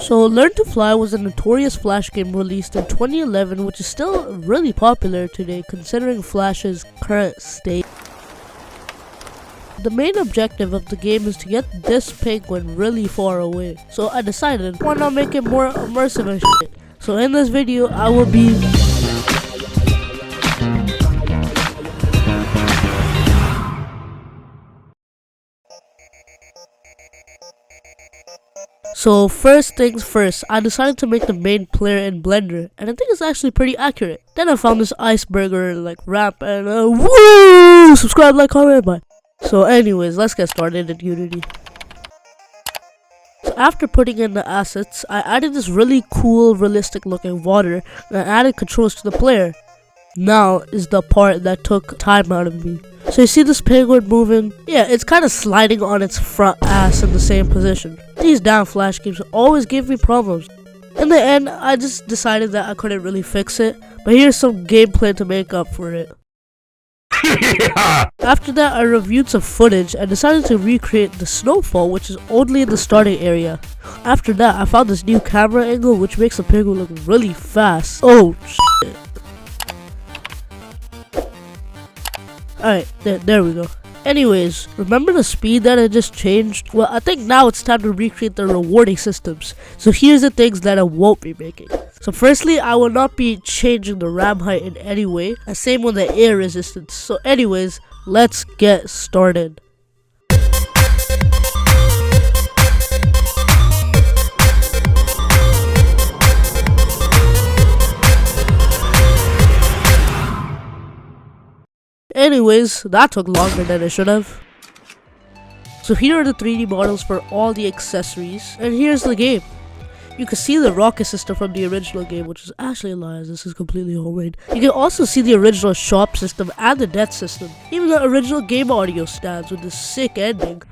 So Learn to Fly was a notorious Flash game released in 2011, which is still really popular today considering Flash's current state. The main objective of the game is to get this penguin really far away. So I decided, why not make it more immersive and shit. So in this video, I will be So first things first, I decided to make the main player in Blender, and I think it's actually pretty accurate. Then I found this iceberg like ramp, and woo! Subscribe, like, comment, bye. So anyways, let's get started in Unity. So after putting in the assets, I added this really cool, realistic looking water, and I added controls to the player. Now is the part that took time out of me. So you see this penguin moving? Yeah, it's kind of sliding on its front ass in the same position. These damn Flash games always give me problems. In the end, I just decided that I couldn't really fix it, but here's some gameplay to make up for it. After that, I reviewed some footage and decided to recreate the snowfall, which is only in the starting area. After that, I found this new camera angle which makes the penguin look really fast. Oh shit. Alright, there we go. Anyways, remember the speed that I just changed? Well, I think now it's time to recreate the rewarding systems. So here's the things that I won't be making. So firstly, I will not be changing the RAM height in any way, and same with the air resistance. So anyways, let's get started. Anyways, that took longer than it should have. So here are the 3D models for all the accessories, and here's the game. You can see the rocket system from the original game, which is actually lies, this is completely homemade. You can also see the original shop system and the death system. Even the original game audio stands with this sick ending.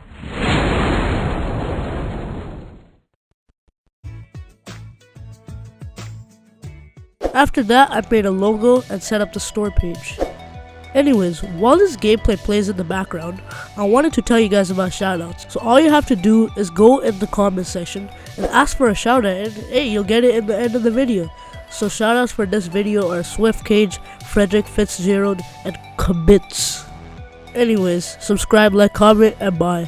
After that, I made a logo and set up the store page. Anyways, while this gameplay plays in the background, I wanted to tell you guys about shoutouts. So all you have to do is go in the comment section and ask for a shoutout, and hey, you'll get it in the end of the video. So shoutouts for this video are Swift Cage, Frederick Fitzgerald, and Commits. Anyways, subscribe, like, comment, and bye.